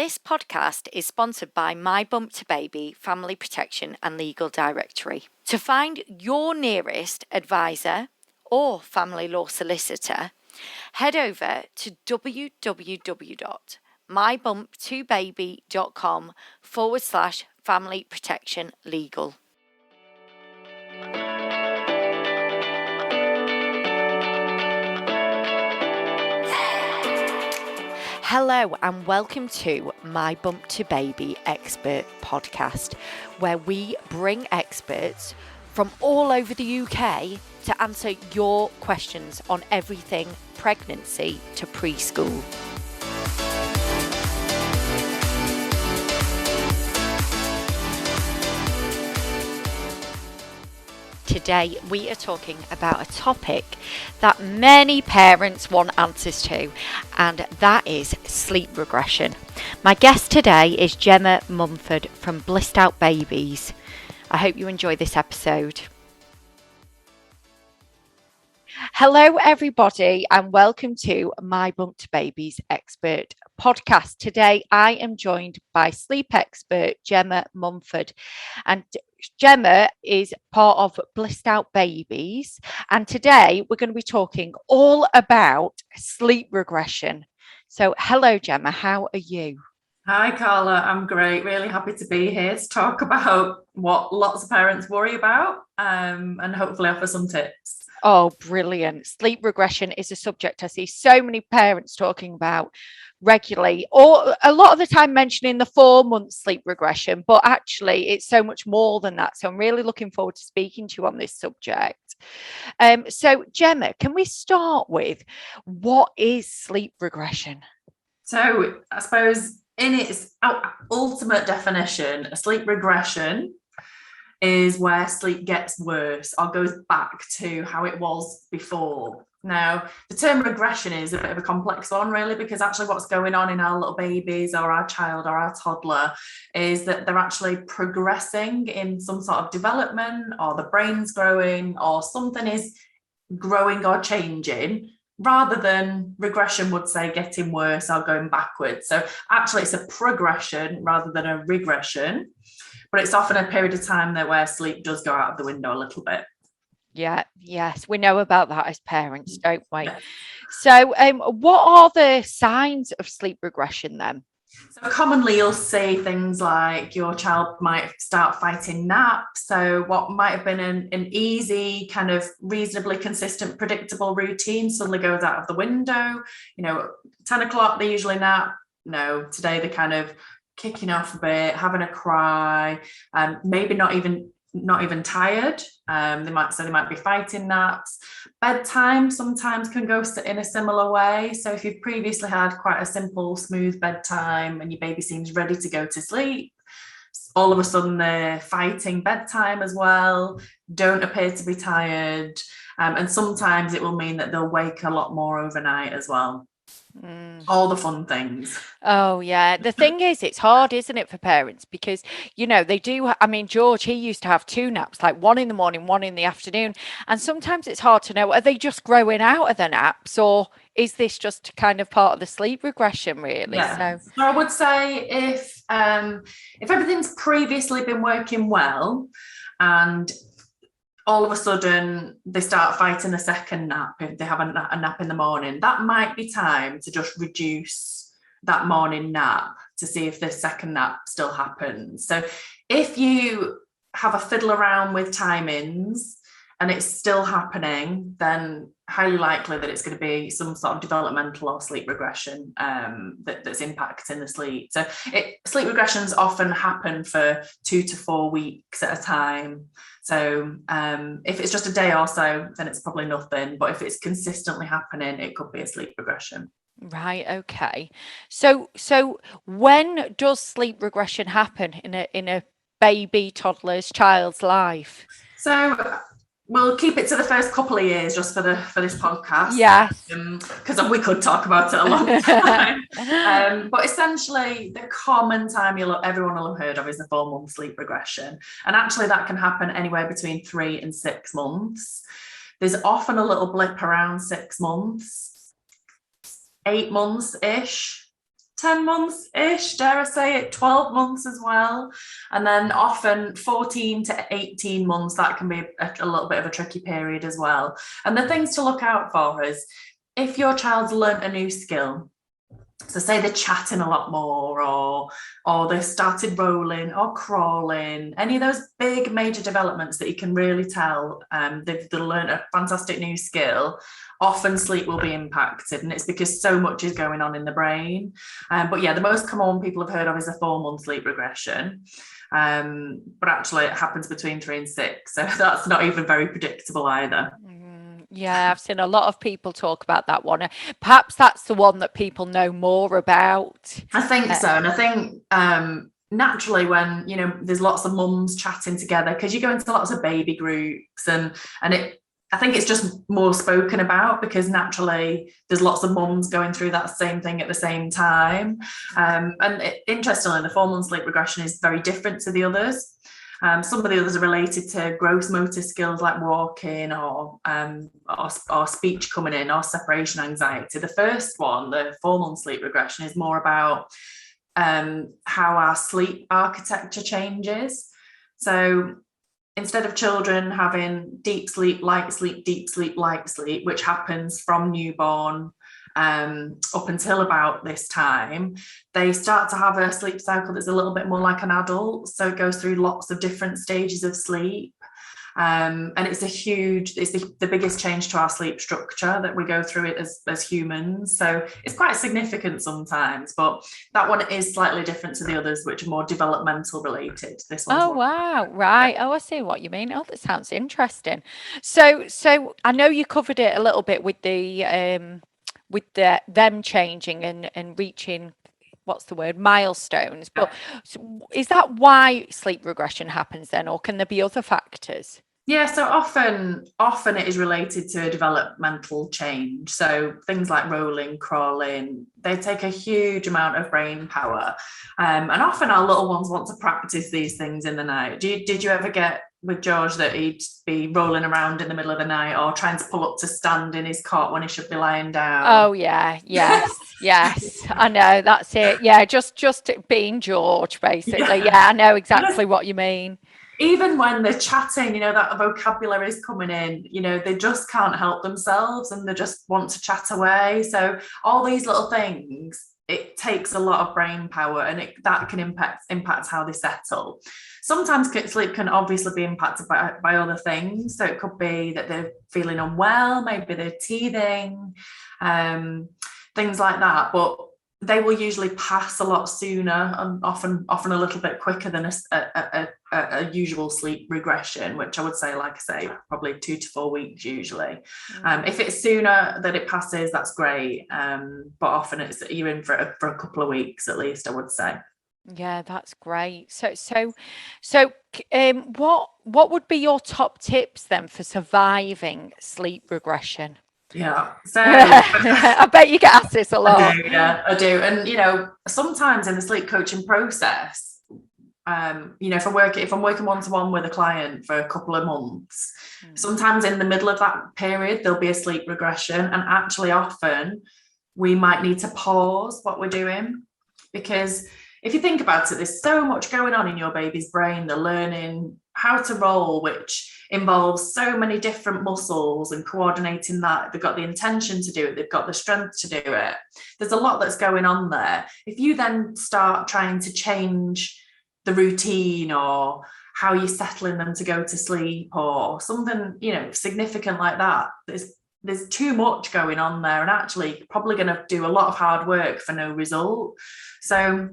This podcast is sponsored by My Bump to Baby Family Protection and Legal Directory. To find your nearest advisor or family law solicitor, head over to www.mybumptobaby.com/family protection legal. Hello and welcome to My Bump to Baby Expert Podcast, where we bring experts from all over the UK to answer your questions on everything pregnancy to preschool. Today we are talking about a topic that many parents want answers to, and that is sleep regression. My guest today is Jemma Munford from Blissed Out Babies. I hope you enjoy this episode. Hello everybody and welcome to My Bump to Babies Expert Podcast. Today I am joined by sleep expert Jemma Munford, and Jemma is part of Blissed Out Babies, and today we're going to be talking all about sleep regression. So hello Jemma, how are you? Hi Carla, I'm great. Really happy to be here to talk about what lots of parents worry about and hopefully offer some tips. Oh, brilliant. Sleep regression is a subject I see so many parents talking about regularly, or a lot of the time mentioning the 4-month sleep regression, but actually it's so much more than that. So I'm really looking forward to speaking to you on this subject. So Jemma, can we start with what is sleep regression? So I suppose in its ultimate definition, a sleep regression is where sleep gets worse or goes back to how it was before. Now, the term regression is a bit of a complex one, really, because actually what's going on in our little babies or our child or our toddler is that they're actually progressing in some sort of development, or the brain's growing, or something is growing or changing, rather than regression would say getting worse or going backwards. So actually it's a progression rather than a regression. But it's often a period of time there where sleep does go out of the window a little bit. Yeah, yes, we know about that as parents, don't we? Yes. So what are the signs of sleep regression then? So commonly you'll see things like your child might start fighting naps. So what might have been an easy, kind of reasonably consistent, predictable routine suddenly goes out of the window. 10 o'clock, they usually nap. No, today they're kind of kicking off a bit, having a cry, maybe not even tired. They might be fighting naps. Bedtime sometimes can go in a similar way. So if you've previously had quite a simple, smooth bedtime and your baby seems ready to go to sleep, all of a sudden they're fighting bedtime as well, don't appear to be tired. And sometimes it will mean that they'll wake a lot more overnight as well. All the fun things. Oh yeah, the thing is, it's hard, isn't it, for parents, because they do. I mean, George, he used to have 2 naps, like 1 in the morning, 1 in the afternoon, and sometimes it's hard to know, are they just growing out of the naps, or is this just kind of part of the sleep regression, really? Yeah. So I would say if everything's previously been working well, and all of a sudden they start fighting a second nap, if they have a nap in the morning, that might be time to just reduce that morning nap to see if the second nap still happens. So if you have a fiddle around with timings and it's still happening, then highly likely that it's going to be some sort of developmental or sleep regression that's impacting the sleep. So sleep regressions often happen for 2 to 4 weeks at a time. So if it's just a day or so, then it's probably nothing. But if it's consistently happening, it could be a sleep regression. Right. Okay. So when does sleep regression happen in a baby, toddler's, child's life? So we'll keep it to the first couple of years just for this podcast. Yes. Because we could talk about it a long time. But essentially, the common time everyone will have heard of is the 4-month sleep regression. And actually, that can happen anywhere between 3 and 6 months. There's often a little blip around 6 months, 8 months-ish. 10 months-ish, dare I say it, 12 months as well. And then often 14 to 18 months, that can be a little bit of a tricky period as well. And the things to look out for is if your child's learnt a new skill, so say they're chatting a lot more, or they started rolling or crawling, any of those big major developments that you can really tell they've learned a fantastic new skill, often sleep will be impacted, and it's because so much is going on in the brain. But yeah, the most common one people have heard of is a 4-month sleep regression. But actually it happens between 3 and 6, so that's not even very predictable either. Yeah, I've seen a lot of people talk about that one. Perhaps that's the one that people know more about. I think so. And I think naturally when, there's lots of mums chatting together, because you go into lots of baby groups and I think it's just more spoken about because naturally there's lots of mums going through that same thing at the same time. Interestingly, the 4-month sleep regression is very different to the others. Some of the others are related to gross motor skills like walking or speech coming in or separation anxiety. The first one, the 4-month sleep regression, is more about how our sleep architecture changes. So instead of children having deep sleep, light sleep, deep sleep, light sleep, which happens from newborn up until about this time, they start to have a sleep cycle that's a little bit more like an adult. So it goes through lots of different stages of sleep. And it's the biggest change to our sleep structure that we go through it as humans. So it's quite significant sometimes, but that one is slightly different to the others, which are more developmental related. This one. Oh, wow. Right. Oh, I see what you mean. Oh, that sounds interesting. So I know you covered it a little bit with them changing and reaching, what's the word, milestones. But is that why sleep regression happens then, or can there be other factors? Yeah, so often it is related to a developmental change. So things like rolling, crawling, they take a huge amount of brain power. And often our little ones want to practice these things in the night. Did you ever get with George that he'd be rolling around in the middle of the night or trying to pull up to stand in his cot when he should be lying down? Oh yeah, yes, I know, that's it. Yeah, just being George, basically. Yeah, I know exactly what you mean. Even when they're chatting, that vocabulary is coming in, they just can't help themselves and they just want to chat away. So all these little things, it takes a lot of brain power, and that can impact how they settle. Sometimes sleep can obviously be impacted by other things. So it could be that they're feeling unwell, maybe they're teething, things like that. But they will usually pass a lot sooner and often a little bit quicker than a usual sleep regression, which I would say, like I say, probably 2 to 4 weeks usually. If it's sooner that it passes, that's great. But often you're in for a couple of weeks at least, I would say. Yeah, that's great. So, what would be your top tips then for surviving sleep regression? Yeah, so I bet you get asked this a lot. I do. And sometimes in the sleep coaching process, if I'm working one-to-one with a client for a couple of months, sometimes in the middle of that period there'll be a sleep regression, and actually often we might need to pause what we're doing, because if you think about it, there's so much going on in your baby's brain. They're learning how to roll, which involves so many different muscles and coordinating that. They've got the intention to do it. They've got the strength to do it. There's a lot that's going on there. If you then start trying to change the routine or how you're settling them to go to sleep or something, significant like that, there's too much going on there, and actually probably going to do a lot of hard work for no result. So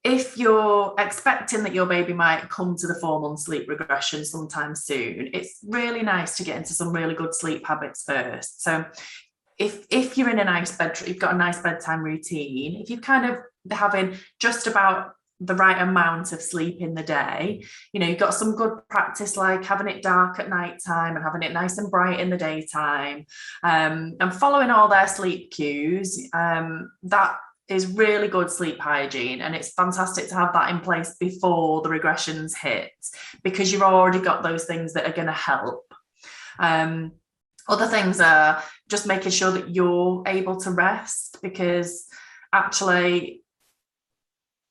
if you're expecting that your baby might come to the 4-month sleep regression sometime soon, it's really nice to get into some really good sleep habits first. So if you're in a nice bed, you've got a nice bedtime routine, if you're kind of having just about the right amount of sleep in the day, you've got some good practice like having it dark at night time and having it nice and bright in the daytime, and following all their sleep cues, that is really good sleep hygiene, and it's fantastic to have that in place before the regressions hit, because you've already got those things that are going to help. Other things are just making sure that you're able to rest, because actually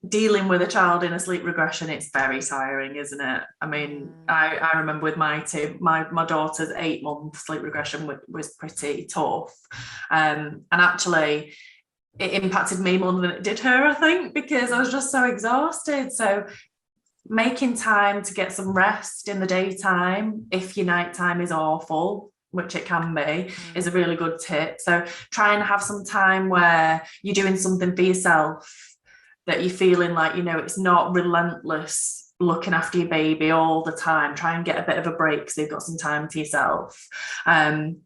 dealing with a child in a sleep regression, it's very tiring, isn't it? I mean, I remember with my daughter's 8-month sleep regression was pretty tough. And actually it impacted me more than it did her, I think, because I was just so exhausted. So making time to get some rest in the daytime, if your nighttime is awful, which it can be, is a really good tip. So try and have some time where you're doing something for yourself that you're feeling like, it's not relentless looking after your baby all the time. Try and get a bit of a break so you've got some time to yourself. And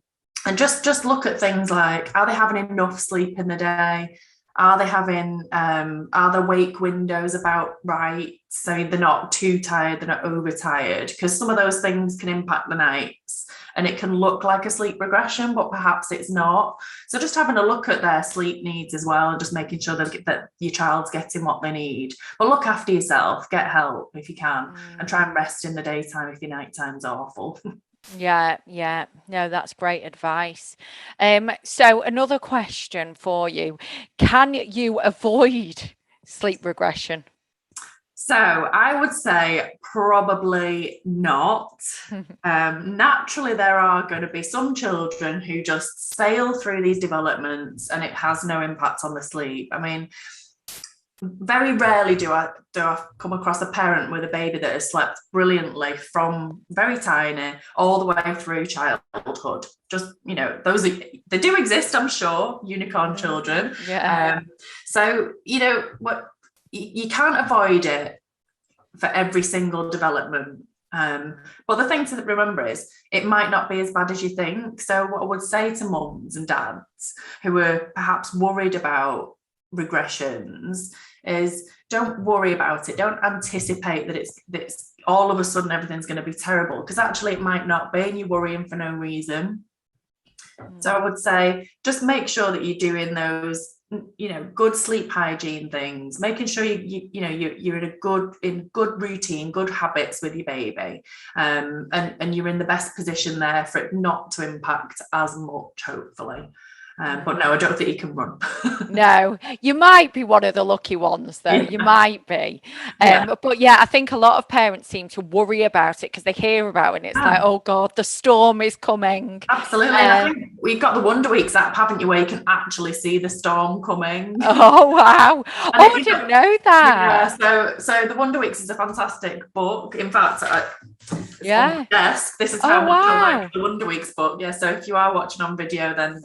just look at things like, are they having enough sleep in the day? Are their wake windows about right? So they're not too tired, they're not overtired, because some of those things can impact the nights and it can look like a sleep regression, but perhaps it's not. So just having a look at their sleep needs as well, and just making sure that your child's getting what they need. But look after yourself, get help if you can, and try and rest in the daytime if your nighttime's awful. Yeah. No, that's great advice. So another question for you. Can you avoid sleep regression? So I would say probably not. Naturally, there are going to be some children who just sail through these developments and it has no impact on the sleep. I mean, very rarely do I come across a parent with a baby that has slept brilliantly from very tiny all the way through childhood. Just, they do exist, I'm sure, unicorn children. Yeah. So, what you can't avoid it for every single development. But the thing to remember is it might not be as bad as you think. So what I would say to mums and dads who are perhaps worried about regressions is, don't worry about it. Don't anticipate that it's all of a sudden everything's going to be terrible, because actually it might not be, and you're worrying for no reason. So I would say just make sure that you're doing those good sleep hygiene things, making sure you're in good routine, good habits with your baby, and you're in the best position there for it not to impact as much, hopefully. But no, I don't think you can run. No, you might be one of the lucky ones, though. You might be. But yeah, I think a lot of parents seem to worry about it because they hear about it and it's like, oh God, the storm is coming. Absolutely. And I think we've got the Wonder Weeks app, haven't you, where you can actually see the storm coming. Oh, wow. I didn't know that. Yeah, so the Wonder Weeks is a fantastic book. In fact, on my desk. This is how much I like the Wonder Weeks book. Yeah, so if you are watching on video, then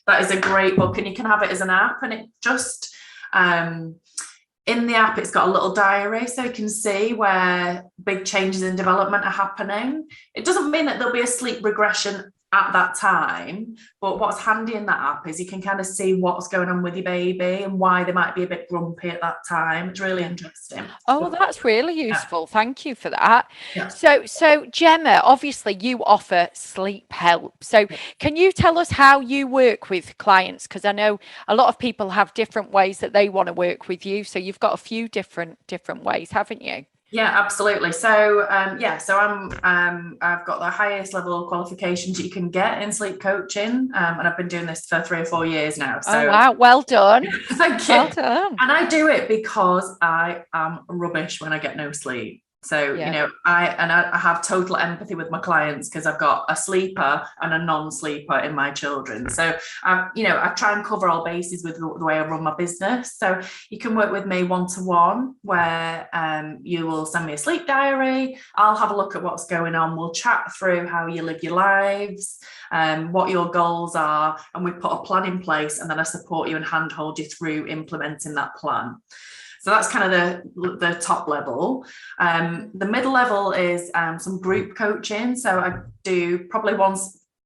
that is a great book, and you can have it as an app, and it just in the app it's got a little diary so you can see where big changes in development are happening. It doesn't mean that there'll be a sleep regression at that time, but what's handy in that app is you can kind of see what's going on with your baby and why they might be a bit grumpy at that time. It's really interesting. Oh, that's really useful. Thank you for that. So Jemma, obviously you offer sleep help. So can you tell us how you work with clients? Because I know a lot of people have different ways that they want to work with you. So you've got a few different ways, haven't you? Yeah, absolutely. So I've got the highest level of qualifications you can get in sleep coaching, and I've been doing this for 3 or 4 years now. So, oh wow, well done. Thank you. Well done. And I do it because I am rubbish when I get no sleep. So, I have total empathy with my clients because I've got a sleeper and a non-sleeper in my children. So, I try and cover all bases with the way I run my business. So you can work with me one-to-one where you will send me a sleep diary. I'll have a look at what's going on. We'll chat through how you live your lives, what your goals are, and we put a plan in place, and then I support you and handhold you through implementing that plan. So that's kind of the top level. The middle level is some group coaching. So I do probably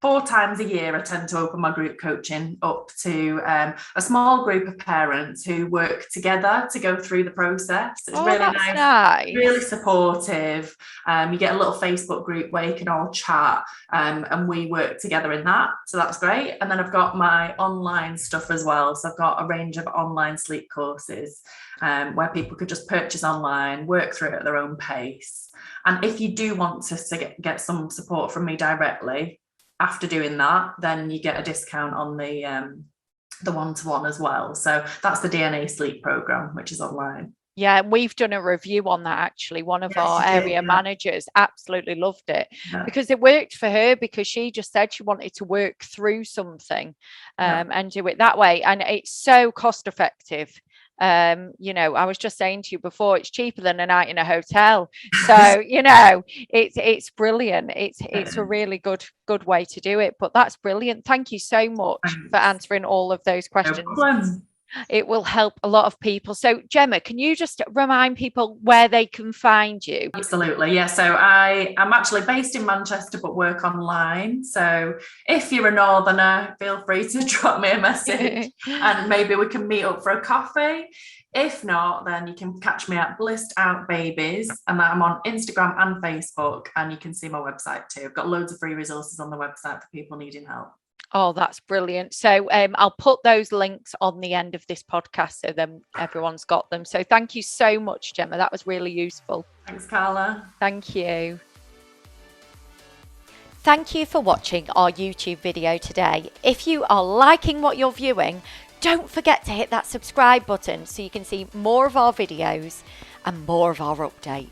4 times a year, I tend to open my group coaching up to a small group of parents who work together to go through the process. It's really nice, really supportive. You get a little Facebook group where you can all chat, and we work together in that. So that's great. And then I've got my online stuff as well. So I've got a range of online sleep courses where people could just purchase online, work through it at their own pace. And if you do want to get some support from me directly, after doing that, then you get a discount on the one-to-one as well. So that's the DNA sleep program, which is online. Yeah, we've done a review on that actually. One of Yes, our you did, area yeah. managers absolutely loved it Yeah. because it worked for her, because she just said she wanted to work through something and do it that way. And it's so cost effective. You know, I was just saying to you before, it's cheaper than a night in a hotel. So, you know, it's brilliant. It's a really good way to do it. But that's brilliant. Thank you so much for answering all of those No questions. problem. It will help a lot of people. So, Jemma, can you just remind people where they can find you? Absolutely, yeah. So I'm actually based in Manchester but work online. So if you're a northerner, feel free to drop me a message and maybe we can meet up for a coffee. If not, then you can catch me at Blissed Out Babies, and I'm on Instagram and Facebook, and you can see my website too. I've got loads of free resources on the website for people needing help. Oh, that's brilliant. So I'll put those links on the end of this podcast so then everyone's got them. So thank you so much, Jemma. That was really useful. Thanks, Carla. Thank you. Thank you for watching our YouTube video today. If you are liking what you're viewing, don't forget to hit that subscribe button so you can see more of our videos and more of our updates.